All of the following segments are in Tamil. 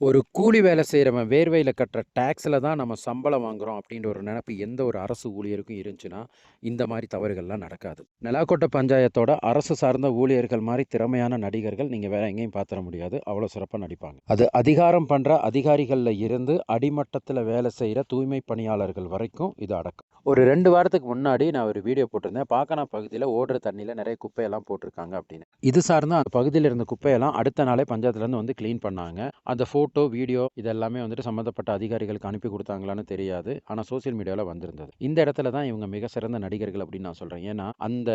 ஒரு கூலி வேலை செய்றவன் வேர்வையில கட்டுற டாக்ஸ்ல தான் நம்ம சம்பளம் வாங்குறோம் அப்படின்ற ஒரு நெனப்பு எந்த ஒரு அரசு ஊழியருக்கும் இருந்துச்சுன்னா, இந்த மாரி தவறுகள்லாம் நடக்காது. நெலாக்கோட்டை பஞ்சாயத்தோட அரசு சார்ந்த ஊழியர்கள் மாரி திறமையான நடிகர்கள் நீங்க வேற எங்கேயும் பாத்துற முடியாது. அவ்வளோ சிறப்பா நடிப்பாங்க. அது அதிகாரம் பண்ற அதிகாரிகள்ல இருந்து அடிமட்டத்துல வேலை செய்ற தூய்மை பணியாளர்கள் வரைக்கும் இது அடக்கம். ஒரு 2 வாரத்துக்கு முன்னாடி நான் ஒரு வீடியோ போட்டிருந்தேன். பாக்கனா பகுதியில ஓடுற தண்ணீல நெறைய குப்பையெல்லாம் போட்டிருக்காங்க அப்படின்னு. இது சார்ந்த அந்த பகுதியில இருந்த குப்பையெல்லாம் அடுத்த நாளே பஞ்சாயத்துலேருந்து வந்து கிளீன் பண்ணாங்க. அந்த ஃபோட்டோ, வீடியோ இதெல்லாமே வந்துட்டு சம்மந்தப்பட்ட அதிகாரிகளுக்கு அனுப்பி குடுத்தாங்களான்னு தெரியாது. ஆனா சோசியல் மீடியால வந்திருந்தது. இந்த இடத்துல தான் இவங்க மிக சிறந்த நடிகர்கள் அப்படின்னு நான் சொல்றேன். ஏன்னா, அந்த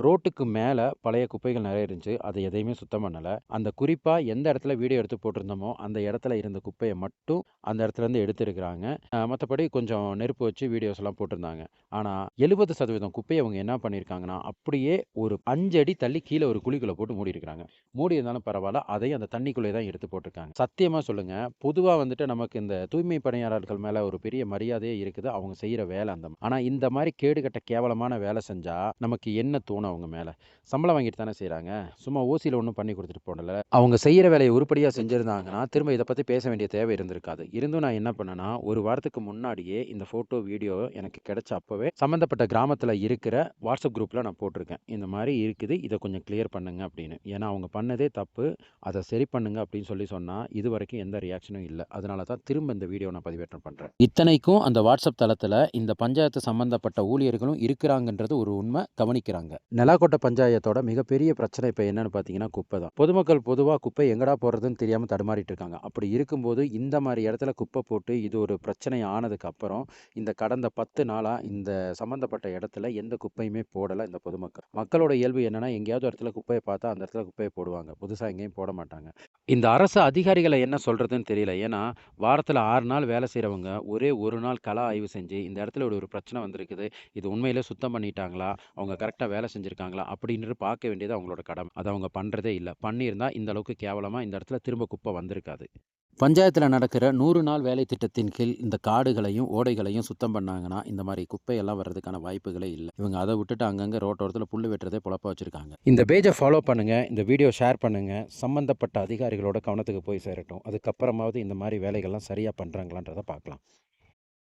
ரோட்டுக்கு மேல பழைய குப்பைகள் நெறைய இருந்துச்சு. அத எதையுமே சுத்தம் பண்ணல. அந்த குறிப்பா எந்த இடத்துல வீடியோ எடுத்து போட்டிருந்தோமோ, அந்த இடத்துல இருந்த குப்பைய மட்டும் அந்த இடத்துலேருந்து எடுத்திருக்கிறாங்க. மத்தபடி கொஞ்சம் நெருப்பு வச்சு வீடியோஸ்லாம் போட்டிருந்தாங்க. ஆனா 70% குப்பைய அவங்க என்ன பண்ணியிருக்காங்கன்னா, அப்படியே ஒரு 5 அடி தள்ளி கீழ ஒரு குழிக்குள்ள போட்டு மூடியிருக்காங்க. மூடி இருந்தாலும் பரவால்ல, அதையும் அந்த தண்ணிக்குள்ளயே தான் எடுத்து போட்டிருக்காங்க. சத்தியமா சொல்லுங்க, பொதுவா வந்துட்டு நமக்கு இந்த தூய்மை பணியாளர்கள் மேல ஒரு பெரிய மரியாதையே இருக்குது. அவங்க செய்ற வேலை ஆனா இந்த மாரி கேடுகெட்ட கேவலமான வேலை செஞ்சா, நமக்கு என்ன தோணும் அவங்க மேல? சம்பளம் வாங்கிட்டு தானே செய்றாங்க. சும்மா ஓசியில ஒண்ணும் பண்ணி குடுத்துட்டு போனல. அவங்க செய்ற வேலைய உருப்படியா செஞ்சிருந்தாங்கன்னா, திரும்ப இத பத்தி பேச வேண்டிய தேவை இருந்திருக்காது. இருந்தும் நான் என்ன பண்ணேன்னா, 1 வாரத்துக்கு முன்னாடியே இந்த ஃபோட்டோ, வீடியோ எனக்கு கிடைச்ச அப்பவே சம்மந்தப்பட்ட கிராமத்துல இருக்கிற வாட்ஸ்அப் குரூப்ல நான் போட்டிருக்கேன். இந்த மாரி இருக்குது. இத கொஞ்சம் கிளியர் பண்ணுங்க அப்படின்னு. ஏன்னா அவங்க பண்ணதே தப்பு. அத சரி பண்ணுங்க அப்படின்னு சொன்னா, இதுவரைக்கும் எந்த ரியாக்ஷனும் இல்ல. அதனால தான் திரும்ப இந்த வீடியோ நான் பதிவேற்றம் பண்றேன். இத்தனைக்கும் அந்த வாட்ஸ்அப் தளத்துல இந்த பஞ்சாயத்து சம்பந்தப்பட்ட ஊழியர்களும் இருக்கிறாங்கன்றது ஒரு உண்ம கவனிக்கிறாங்க. நெலாக்கோட்டை பஞ்சாயத்தோட மிகப்பெரிய பிரச்சனை இப்ப என்னன்னு பார்த்தீங்கன்னா, குப்பை தான். பொதுமக்கள் பொதுவா குப்பை எங்கடா போடுறதுன்னு தெரியாம தடுமாறிட்டு இருக்காங்க. அப்படி இருக்கும்போது இந்த மாரி இடத்துல குப்பை போட்டு இது ஒரு பிரச்சனை ஆனதுக்கு அப்புறம், இந்த கடந்த 10 நாளா இந்த சம்பந்தப்பட்ட இடத்துல எந்த குப்பையுமே போடல இந்த பொதுமக்கள். மக்களோட இயல்பு என்னன்னா, எங்கேயாவது ஒரு இடத்துல குப்பைய பார்த்தா அந்த இடத்துல குப்பைய போடுவாங்க. புதுசா எங்கேயும் போட மாட்டாங்க. இந்த அரசு அதிகாரிகள என்ன சொல்றதுன்னு தெரியல. ஏன்னா, வாரத்துல 6 நாள் வேலை செய்றவங்க, ஒரே 1 நாள் கள ஆய்வு செஞ்சு, இந்த இடத்துல ஒரு ஒரு பிரச்சனை வந்திருக்குது. இது உண்மையிலே சுத்தம் பண்ணிட்டாங்களா? அவங்க கரெக்ட்டா வேலை செஞ்சிருக்காங்களா? அப்படின்றது பார்க்க வேண்டியது அவங்களோட கடமை. அத அவங்க பண்றதே இல்ல. பண்ணியிருந்தா இந்த அளவுக்கு கேவலமா இந்த இடத்துல திரும்ப குப்பை வந்திருக்காது. பஞ்சாயத்துல நடக்கிற 100 நாள் வேலை திட்டத்தின் கீழ் இந்த காடுகளையும், ஓடைகளையும் சுத்தம் பண்ணாங்கன்னா, இந்த மாரி குப்பையெல்லாம் வர்றதுக்கான வாய்ப்புகளே இல்ல. இவங்க அத விட்டுட்டு அங்கங்க ரோட்டோரத்துல புல்லு வெட்டுறதே பொழப்பா வச்சிருக்காங்க. இந்த பேஜ ஃபாலோ பண்ணுங்க. இந்த வீடியோ ஷேர் பண்ணுங்க. சம்பந்தப்பட்ட அதிகாரிகளோட கவனத்துக்கு போய் சேரட்டும். அதுக்கப்புறமாவது இந்த மாரி வேலைகள்லாம் சரியா பண்றாங்களான்றத பார்க்கலாம்.